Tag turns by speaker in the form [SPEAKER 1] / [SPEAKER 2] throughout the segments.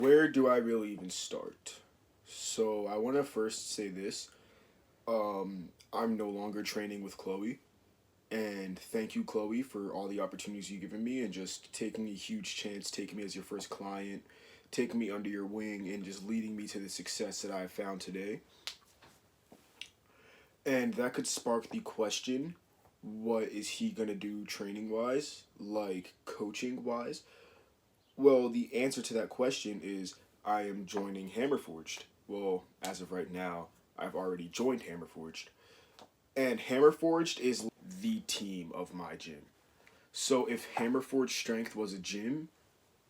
[SPEAKER 1] Where do I really even start? So I want to first say this. I'm no longer training with Chloe, and thank you, Chloe, for all the opportunities you've given me and just taking a huge chance, taking me as your first client, taking me under your wing, and just leading me to the success that I have found today. And that could spark the question, what is he gonna do training wise, like coaching wise? Well, the answer to that question is I am joining Hammerforged. Well, as of right now, I've already joined Hammerforged. And Hammerforged is the team of my gym. So if Hammerforged Strength was a gym,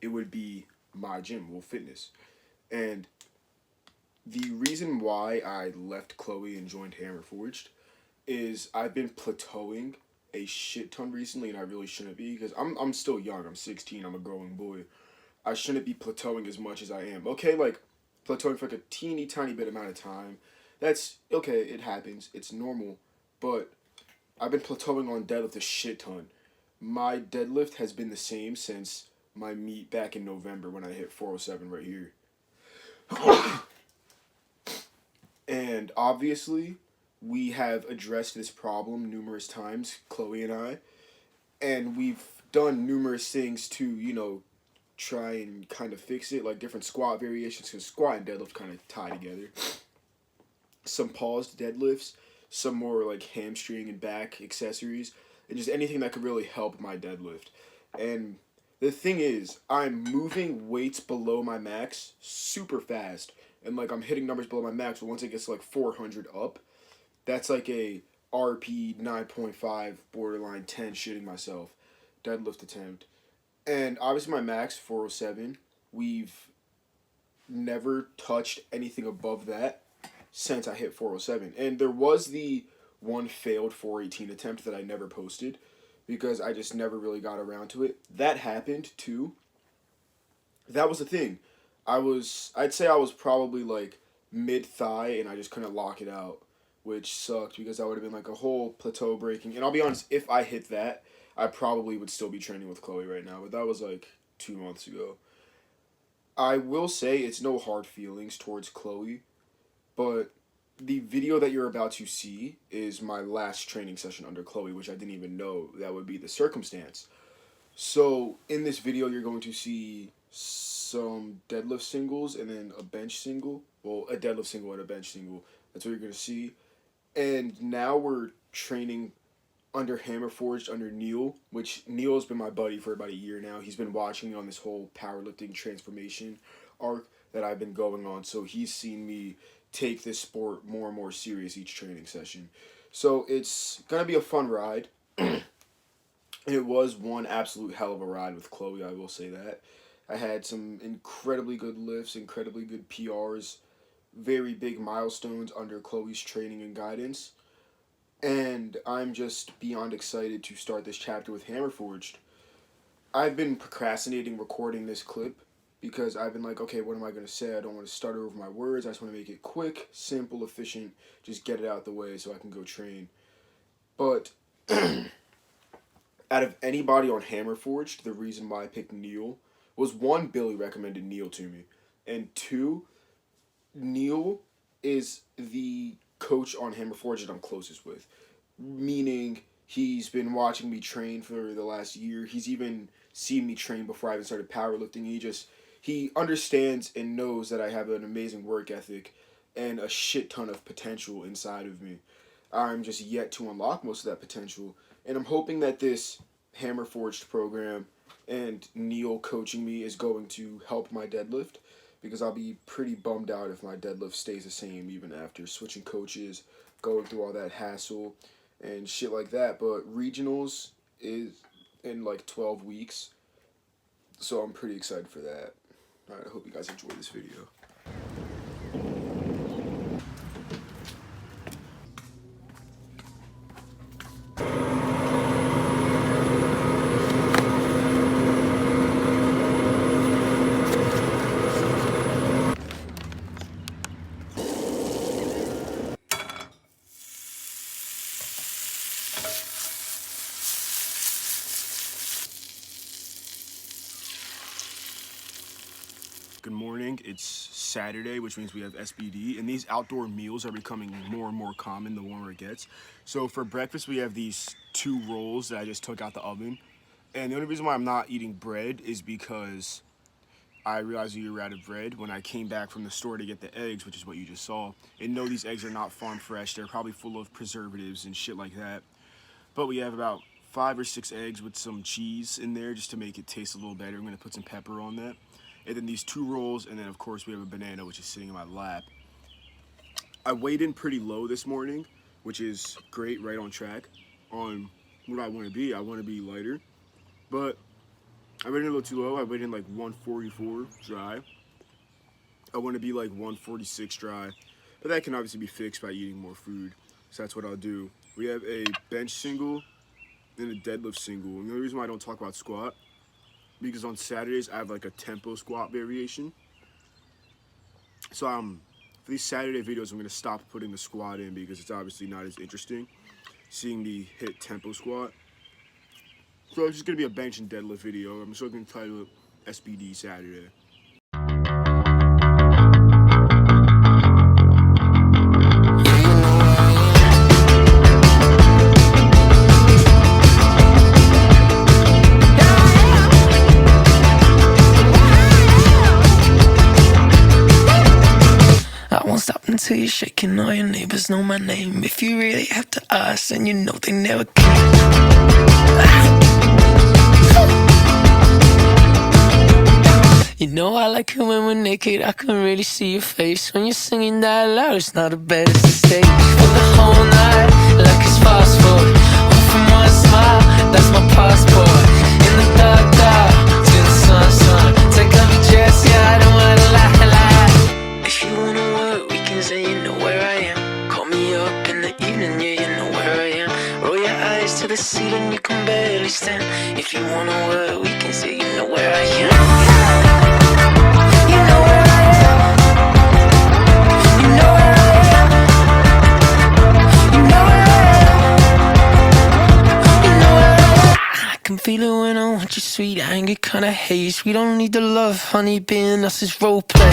[SPEAKER 1] it would be my gym, Well Fitness. And the reason why I left Chloe and joined Hammerforged is I've been plateauing a shit ton recently, and I really shouldn't be because I'm still young. I'm 16. I'm a growing boy. I shouldn't be plateauing as much as I am. Okay, like plateauing for like a teeny tiny bit amount of time. That's okay, it happens. It's normal. But I've been plateauing on deadlift a shit ton. My deadlift has been the same since my meet back in November when I hit 407 right here. And obviously, we have addressed this problem numerous times, Chloe and I, and we've done numerous things to, try and kind of fix it, like different squat variations, because squat and deadlift kind of tie together. Some paused deadlifts, some more like hamstring and back accessories, and just anything that could really help my deadlift. And the thing is, I'm moving weights below my max super fast, and like I'm hitting numbers below my max, but once it gets to like 400 up, that's like a RP 9.5 borderline 10 shitting myself deadlift attempt. And obviously my max 407, we've never touched anything above that since I hit 407. And there was the one failed 418 attempt that I never posted because I just never really got around to it. That happened too. That was the thing. I'd say I was probably like mid thigh and I just couldn't lock it out, which sucked because that would have been like a whole plateau breaking. And I'll be honest, if I hit that, I probably would still be training with Chloe right now, but that was like 2 months ago. I will say it's no hard feelings towards Chloe, but the video that you're about to see is my last training session under Chloe, which I didn't even know that would be the circumstance. So in this video, you're going to see some deadlift singles and then a bench single. Well, a deadlift single and a bench single. That's what you're going to see. And now we're training under Hammerforged, under Neil, which Neil's been my buddy for about a year now. He's been watching me on this whole powerlifting transformation arc that I've been going on. So he's seen me take this sport more and more serious each training session. So it's going to be a fun ride. It was one absolute hell of a ride with Chloe, I will say that. I had some incredibly good lifts, incredibly good PRs, very big milestones under Chloe's training and guidance. And I'm just beyond excited to start this chapter with Hammerforged. I've been procrastinating recording this clip because I've been like, okay, what am I going to say? I don't want to stutter over my words. I just want to make it quick, simple, efficient, just get it out the way so I can go train. But out of anybody on Hammerforged, the reason why I picked Neil was one, Billy recommended Neil to me, and two, Neil is the coach on Hammerforged that I'm closest with, meaning he's been watching me train for the last year. He's even seen me train before I even started powerlifting. He understands and knows that I have an amazing work ethic and a shit ton of potential inside of me. I'm just yet to unlock most of that potential, and I'm hoping that this Hammerforged program and Neil coaching me is going to help my deadlift, because I'll be pretty bummed out if my deadlift stays the same even after switching coaches, going through all that hassle and shit like that. But regionals is in like 12 weeks, so I'm pretty excited for that. Alright, I hope you guys enjoy this video. Good morning. morning. It's Saturday, which means we have SBD, and these outdoor meals are becoming more and more common the warmer it gets. So for breakfast, we have these 2 rolls that I just took out the oven. And the only reason why I'm not eating bread is because I realized we were out of bread when I came back from the store to get the eggs, which is what you just saw. And no, these eggs are not farm fresh. They're probably full of preservatives and shit like that. But we have about 5 or 6 eggs with some cheese in there just to make it taste a little better. I'm going to put some pepper on that. And then these 2 rolls, and then of course we have a banana, which is sitting in my lap. I weighed in pretty low this morning, which is great, right on track on what I want to be. I want to be lighter, but I weighed in a little too low. I weighed in like 144 dry. I want to be like 146 dry, but that can obviously be fixed by eating more food. So that's what I'll do. We have a bench single and a deadlift single. And the only reason why I don't talk about squat, because on Saturdays I have like a tempo squat variation. So for these Saturday videos, I'm going to stop putting the squat in because it's obviously not as interesting seeing the hit tempo squat. So it's just going to be a bench and deadlift video. I'm just going to title it SBD Saturday.
[SPEAKER 2] Until you're shaking, all your neighbors know my name. If you really have to ask, then you know they never came. You know I like it when we're naked, I can really see your face. When you're singing that loud, it's not the best stage. For the whole night, like it's fast forward. One from one smile, that's my passport. In the dark, dark, to the sun. Take off your dress, yeah, I don't wanna lie. If you wanna work, we can say you know where I am. Call me up in the evening, yeah, you know where I am. Roll your eyes to the ceiling, you can barely stand. If you wanna work, we can say you know where I am. You know where I am. You know where I am. You know where I am. You know where I am. I can feel it when I want you, sweet anger, kinda haze. We don't need the love, honey, being us is roleplay.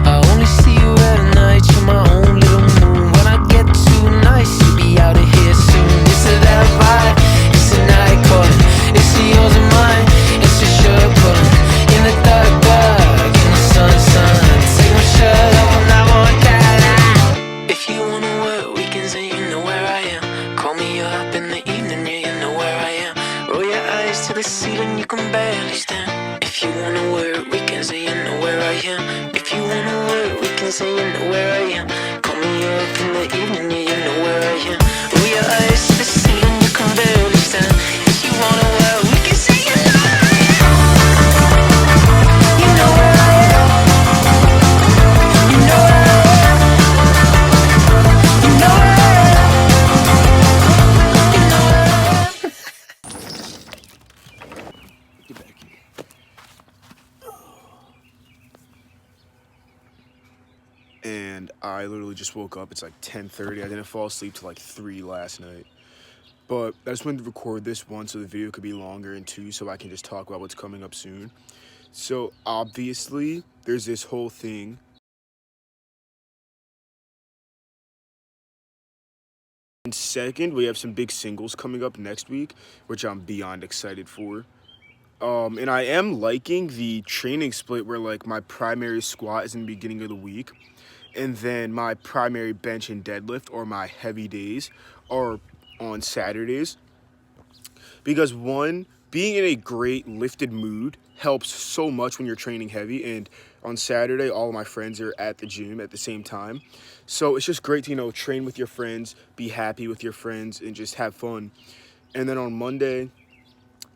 [SPEAKER 2] I only see you at night, you're my own little moon. When I get too nice, you'll be out of here soon. It's a that vibe, it's a night calling. It's a yours and mine, it's a shirt pulling. In the dark, dark, in the sun. Take my shirt off and I want that. If you wanna work, we can say you know where I am. Call me up in the evening, yeah, you know where I am. Roll your eyes to the ceiling, you can barely stand. If you wanna work, we can say you know where I am. If you wanna work, we can say you know where I am. Call me up in the evening, yeah, you know where I am. Roll your eyes to the ceiling, you can barely stand. If you wanna work, we can say you know where I am. You know where I am. You know where I am. You know where I am. You know where I am.
[SPEAKER 1] Get back here. And I literally just woke up. It's like 10:30. I didn't fall asleep till like 3 last night. But I just wanted to record this one so the video could be longer, and 2 so I can just talk about what's coming up soon. So obviously there's this whole thing. And second, we have some big singles coming up next week, which I'm beyond excited for. And I am liking the training split where like my primary squat is in the beginning of the week, and then my primary bench and deadlift, or my heavy days, are on Saturdays. Because one, being in a great lifted mood helps so much when you're training heavy, and on Saturday all of my friends are at the gym at the same time. So it's just great to, train with your friends, be happy with your friends, and just have fun. And then on Monday,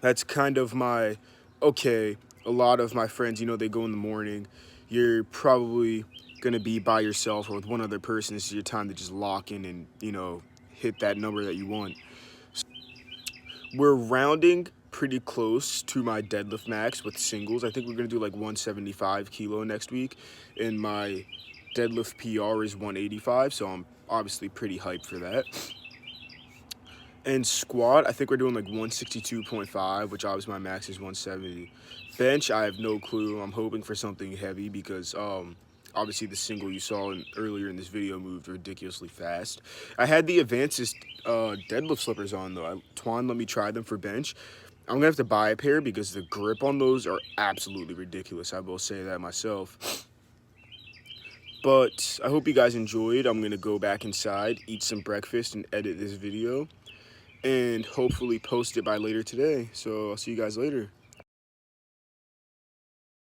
[SPEAKER 1] that's kind of my, okay, a lot of my friends, they go in the morning. You're probably going to be by yourself or with one other person. This is your time to just lock in and, hit that number that you want. We're rounding pretty close to my deadlift max with singles. I think we're going to do like 175 kilo next week. And my deadlift PR is 185, so I'm obviously pretty hyped for that. And squat, I think we're doing like 162.5, which obviously my max is 170. Bench, I have no clue. I'm hoping for something heavy because obviously the single you saw earlier in this video moved ridiculously fast. I had the Advanced deadlift slippers on though. Twan let me try them for bench. I'm gonna have to buy a pair because the grip on those are absolutely ridiculous. I will say that myself. But I hope you guys enjoyed. I'm gonna go back inside, eat some breakfast, and edit this video, and hopefully post it by later today. So I'll see you guys later.